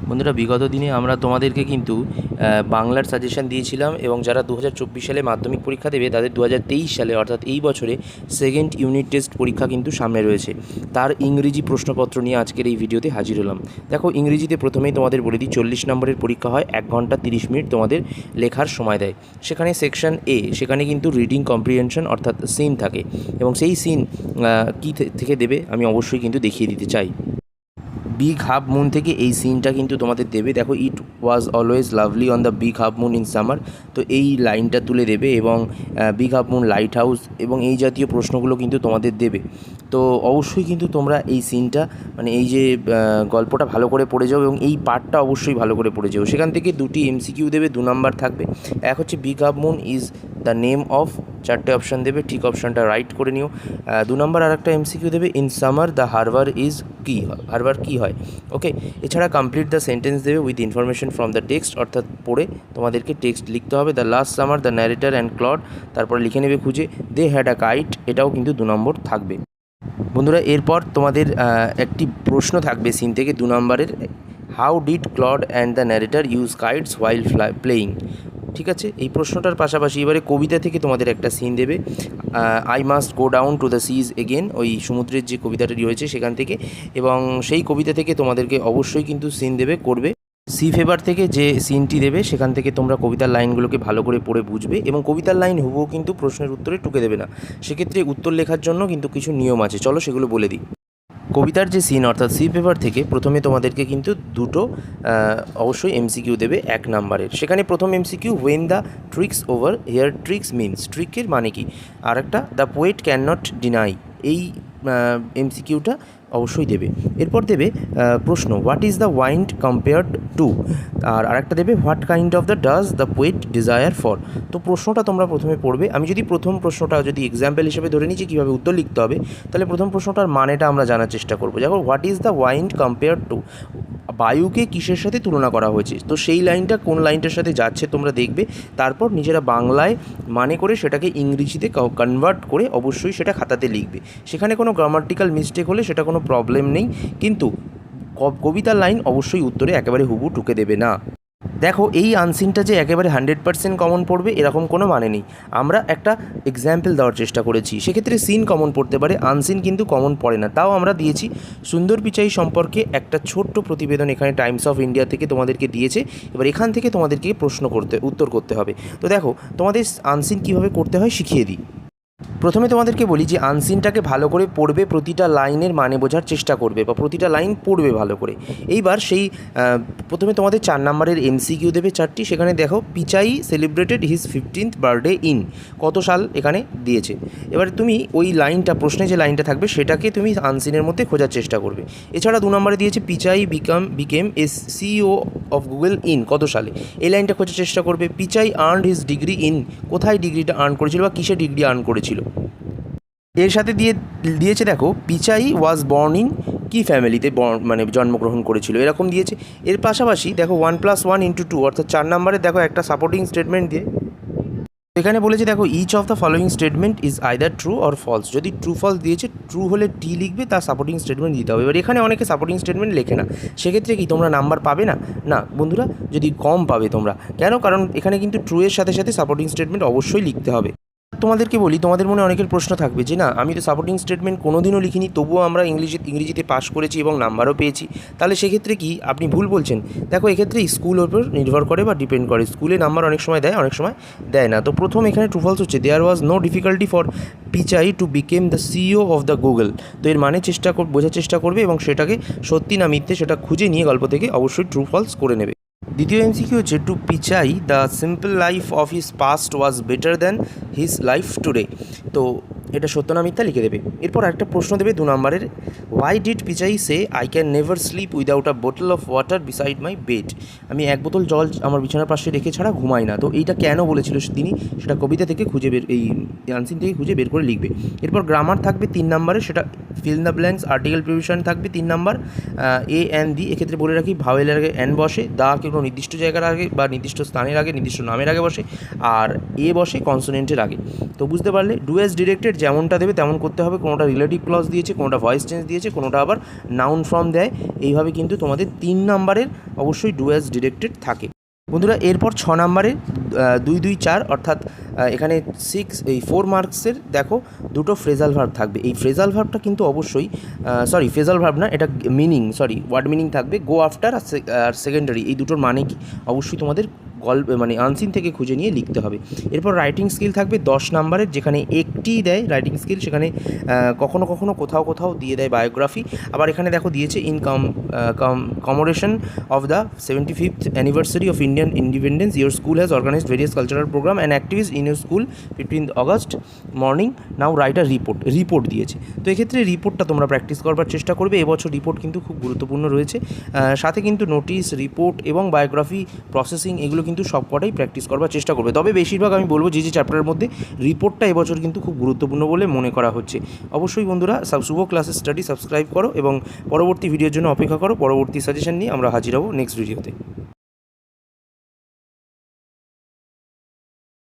বন্ধুরা, বিগত দিনে আমরা তোমাদেরকে কিন্তু বাংলার সাজেশন দিয়েছিলাম এবং যারা 2024 সালে মাধ্যমিক পরীক্ষা দেবে তাদের 2023 সালে অর্থাৎ এই বছরে সেকেন্ড ইউনিট টেস্ট পরীক্ষা কিন্তু সামনে রয়েছে। তার ইংরেজি প্রশ্নপত্র নিয়ে আজকের এই ভিডিওতে হাজির হলাম। দেখো, ইংরেজিতে প্রথমেই তোমাদের বলে দিই, 40 নম্বরের পরীক্ষা হয়, 1 ঘন্টা 30 মিনিট তোমাদের লেখার সময় দেয়। সেখানে সেকশন এ, সেখানে কিন্তু রিডিং কম্প্রিহেনশন অর্থাৎ সিন থাকে এবং সেই সিন কী থেকে দেবে আমি অবশ্যই কিন্তু দেখিয়ে দিতে চাই। বিগ হাফ মুন থেকে এই সিনটা কিন্তু তোমাদের দেবে। দেখো, it was always lovely on the big half moon in summer, তো এই লাইনটা তুলে দেবে এবং big half moon lighthouse এবং এই জাতীয় প্রশ্নগুলো কিন্তু তোমাদের দেবে। তো অবশ্যই কিন্তু তোমরা এই সিনটা মানে এই যে গল্পটা ভালো করে পড়ে যাও এবং এই পার্টটা অবশ্যই ভালো করে পড়ে যাও। সেখান থেকে দুটি এমসিকিউ দেবে, 2 নাম্বার থাকবে। এক হচ্ছে big half moon is the name of, 4টে অপশান দেবে, ঠিক অপশানটা রাইট করে নিও। 2 নম্বর আর একটা এমসিকিউ দেবে, in summer the harbour is কী হয়, হারবার কী হয়। ওকে, এছাড়া কমপ্লিট দ্য সেন্টেন্স দেবে with information from the text, অর্থাৎ পড়ে তোমাদেরকে টেক্সট লিখতে হবে। The last summer the narrator and Claude, তারপরে লিখে নেবে খুঁজে। দে হ্যাড আ কাইট, এটাও কিন্তু 2 নম্বর থাকবে। বন্ধুরা, এরপর তোমাদের একটি প্রশ্ন থাকবে সিন থেকে 2 নম্বরের, how did Claude and the narrator use kites while playing. ঠিক আছে, এই প্রশ্নটার পাশাপাশি এবারে কবিতা থেকে তোমাদের একটা সিন দেবে, I must go down to the seas again, ওই সমুদ্রের যে কবিতাটি রয়েছে সেখান থেকে, এবং সেই কবিতা থেকে তোমাদেরকে অবশ্যই কিন্তু সিন দেবে করবে। সি ফেভার থেকে যে সিনটি দেবে সেখান থেকে তোমরা কবিতার লাইনগুলোকে ভালো করে পড়ে বুঝবে এবং কবিতার লাইন হুবহু কিন্তু প্রশ্নের উত্তরে টুকে দেবে না। সেক্ষেত্রে উত্তর লেখার জন্য কিন্তু কিছু নিয়ম আছে, চলো সেগুলো বলে দিই। কবিতার যে সিন অর্থাৎ সি পেপার থেকে প্রথমে তোমাদেরকে কিন্তু দুটো অবশ্যই এমসিকিউ দেবে 1 নাম্বারের। সেখানে প্রথম MCQ, when the tricks over here, tricks means, ট্রিকের মানে কি। আর একটা, the poet can not deny, এই এমসিকিউটা অবশ্যই দেবে। এরপর দেবে প্রশ্ন, what is the wind compared to, আর আরেকটা দেবে, what kind of the does the poet desire for. তো প্রশ্নটা তোমরা প্রথমে পড়বে। আমি যদি প্রথম প্রশ্নটা যদি এক্সাম্পল হিসেবে ধরে নিই যে কীভাবে উত্তর লিখতে হবে, তাহলে প্রথম প্রশ্নটার মানেটা আমরা জানার চেষ্টা করবো। যেমন what is the wind compared to, বায়ুকে কিসের সাথে তুলনা করা হয়েছে, তো সেই লাইনটা কোন লাইনটার সাথে যাচ্ছে তোমরা দেখবে। তারপর নিজেরা বাংলায় মানে করে সেটাকে ইংরেজিতে কনভার্ট করে অবশ্যই সেটা খাতাতে লিখবে। সেখানে কোনো গ্রামাটিক্যাল মিস্টেক হলে সেটা কোনো প্রবলেম নেই, কিন্তু কবিতার লাইন অবশ্যই উত্তরে একেবারে হুবহু টুকে দেবে না। দেখো, এই আনসিনটা যে একেবারে 100% কমন পড়বে এরকম কোনো মানে নেই। আমরা একটা এক্সাম্পল দেওয়ার চেষ্টা করেছি, সেক্ষেত্রে সিন কমন পড়তে পারে, আনসিন কিন্তু কমন পড়ে না। তাও আমরা দিয়েছি সুন্দর পিচাই সম্পর্কে একটা ছোট্ট প্রতিবেদন, এখানে টাইমস অফ ইন্ডিয়া থেকে তোমাদেরকে দিয়েছে। এবার এখান থেকে তোমাদেরকে উত্তর করতে হবে। তো দেখো, তোমাদের আনসিন কীভাবে করতে হয় শিখিয়ে দিই। প্রথমে তোমাদেরকে বলি যে আনসিনটাকে ভালো করে পড়বে, প্রতিটা লাইনের মানে বোঝার চেষ্টা করবে বা প্রতিটা লাইন পড়বে ভালো করে। এইবার সেই প্রথমে তোমাদের 4 নাম্বারের এমসিকিউ দেবে 4টি। সেখানে দেখো, Pichai celebrated his 15th birthday in, কত সাল এখানে দিয়েছে। এবার তুমি ওই লাইনটা, প্রশ্নে যে লাইনটা থাকবে সেটাকে তুমি আনসিনের মধ্যে খোঁজার চেষ্টা করবে। এছাড়া 2 নম্বরে দিয়েছে, Pichai became A CEO of Google in, কত সালে, এই লাইনটা খোঁজার চেষ্টা করবে। Pichai earned his degree in, কোথায় ডিগ্রিটা আর্ন করেছিল বা কিসে ডিগ্রি আর্ন করেছিল। এর সাথে দিয়েছে দেখো, পিচাই ওয়াজ বর্ন ইন কি ফ্যামিলিতে মানে জন্মগ্রহণ করেছিল, এরকম দিয়েছে। এর পাশাপাশি দেখো 1+1 × 2 অর্থাৎ 4 নম্বরে দেখো একটা সাপোর্টিং স্টেটমেন্ট দিয়ে এখানে বলেছে, দেখো, each of the following statement is either true or false. যদি ট্রু ফলস দিয়েছে, ট্রু হলে টি লিখবে, তার সাপোর্টিং স্টেটমেন্ট দিতে হবে। এবার এখানে অনেকে সাপোর্টিং স্টেটমেন্ট লেখে না, সেক্ষেত্রে কি তোমরা নাম্বার পাবে না? না বন্ধুরা, যদি কম পাবে তোমরা। কেন? কারণ এখানে কিন্তু ট্রু এর সাথে সাথে সাপোর্টিং স্টেটমেন্ট অবশ্যই লিখতে হবে। তোমাদেরকে বলি, তোমাদের মনে অনেকের প্রশ্ন থাকবে যে না, আমি তো সাপোর্টিং স্টেটমেন্ট কোনোদিনও লিখিনি, তবুও আমরা ইংরেজিতে পাস করেছি এবং নাম্বারও পেয়েছি, তাহলে সেক্ষেত্রে কি আপনি ভুল বলছেন। দেখো, এক্ষেত্রে স্কুলের ওপর নির্ভর করে বা ডিপেন্ড করে, স্কুলে নাম্বার অনেক সময় দেয়, অনেক সময় দেয় না। তো প্রথম এখানে ট্রু ফলস হচ্ছে, there was no difficulty for Pichai to became the CEO of the Google. তো এর মানে বোঝার চেষ্টা করবে এবং সেটাকে সত্যি না মিথ্যে সেটা খুঁজে নিয়ে গল্প থেকে অবশ্যই ট্রু ফলস করে নেবে। দ্বিতীয় এমসিকিউ হচ্ছে, to Pichai the simple life of his past was better than his life today. তো এটা সত্য না মিথ্যা লিখে দেবে। এরপর একটা প্রশ্ন দেবে 2 নম্বরের, why did Pichai say I can never sleep without a bottle of water beside my bed. আমি 1 বোতল জল আমার বিছানার পাশে রেখে ছাড়া ঘুমাই না। তো এইটা কেন বলেছিল তিনি, সেটা কবিতা থেকে এই আনসিন থেকে খুঁজে বের করে লিখবে। এরপর গ্রামার থাকবে 3 নম্বরে, সেটা fill the blanks, article preposition থাকবে 3 নম্বর, এ অ্যান্ড দি। এক্ষেত্রে বলে রাখি, ভাওয়েলের আগে অ্যান বসে, দা কোনো নির্দিষ্ট জায়গার আগে বা নির্দিষ্ট স্থানের আগে, নির্দিষ্ট নামের আগে বসে, আর এ বসে কনসোনেন্টের আগে। তো বুঝতে পারলে, ডু অ্যাজ ডিরেক্টেড, যেমনটা দেবে তেমন করতে হবে। কোনোটা রিলেটিভ ক্লজ দিয়েছে, কোনোটা ভয়েস চেঞ্জ দিয়েছে, কোনোটা আবার নাউন ফর্ম দেয়। এইভাবে কিন্তু তোমাদের 3 নাম্বারের অবশ্যই ডু অ্যাজ ডিরেক্টেড থাকে। বন্ধুরা এরপর 6 নাম্বারে 2, 2, 4 অর্থাৎ এখানে 4 মার্কসের দেখো দুটো ফ্রেজাল ভার্ব থাকবে। এই ফ্রেজাল ভার্বটা কিন্তু অবশ্যই ফ্রেজাল ভার্ব না, এটা ওয়ার্ড মিনিং থাকবে। গো আফটার আর সেকেন্ডারি, এই দুটোর মানে কি অবশ্যই তোমাদের আনসিন থেকে খুঁজে নিয়ে লিখতে হবে। এরপর রাইটিং স্কিল থাকবে 10 নাম্বারের, যেখানে একটিই দেয় রাইটিং স্কিল, সেখানে কখনো কখনো কোথাও দিয়ে দেয় বায়োগ্রাফি। আবার এখানে দেখো দিয়েছে commemoration of the 75th anniversary of Indian independence your school has organised various cultural programme and activities in your school 15th August morning now write a report দিয়েছে। তো এক্ষেত্রে রিপোর্টটা তোমরা প্র্যাকটিস করবার চেষ্টা করবে। এবছর রিপোর্ট কিন্তু খুব গুরুত্বপূর্ণ রয়েছে, সাথে কিন্তু নোটিশ, রিপোর্ট এবং বায়োগ্রাফি প্রসেসিং এগুলো কিন্তু সবকটাই প্র্যাকটিস করবার চেষ্টা করবে। তবে বেশিরভাগ আমি বলবো যে চ্যাপ্টারের মধ্যে রিপোর্টটা এবছর কিন্তু খুব গুরুত্বপূর্ণ বলে মনে করা হচ্ছে। অবশ্যই বন্ধুরা শুভ ক্লাসেস স্টাডি সাবস্ক্রাইব করো এবং পরবর্তী ভিডিওর জন্য অপেক্ষা করো। পরবর্তী সাজেশন নিয়ে আমরা হাজির হব নেক্সট ভিডিওতে।